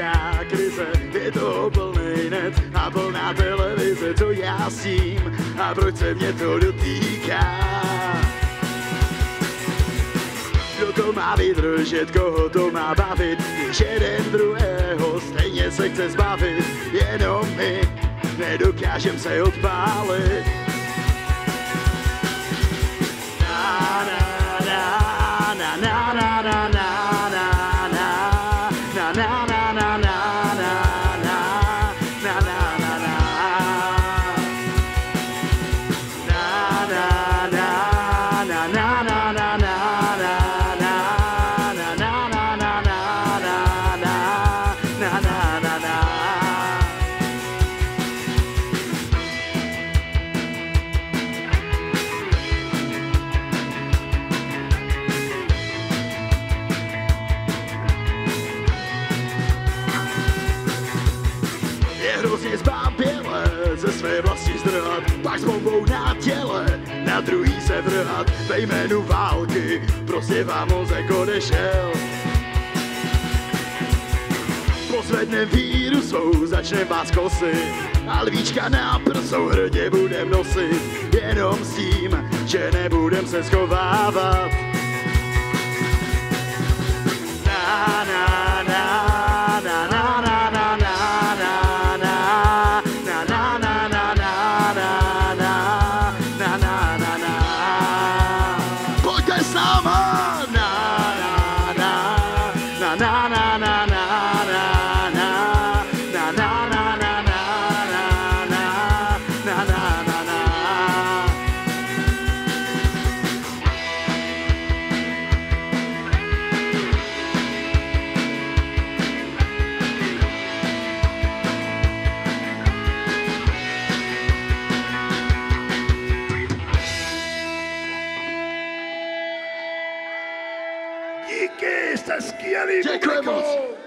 velká krize, je toho plnej net a plná televize, co já s tím a proč se mě to dotýká. Kdo to má vydržet, koho to má bavit, když jeden druhého stejně se chce zbavit, jenom my nedokážem se odpálit. Na, na, na, na, na, na, na, na. Hrozně zbáběle ze své vlasti zdrhat, pak s bombou na těle na druhý se vrhat, ve jménu války prostě vám mozek odešel. Pozvednem víru svou, začnem vás kosit a lvíčka na prsou hrdě budem nosit, jenom s tím, že nebudem se schovávat. Na, na, na, na, na, na, na, na. Díky, jste skvělý. Děkujeme moc.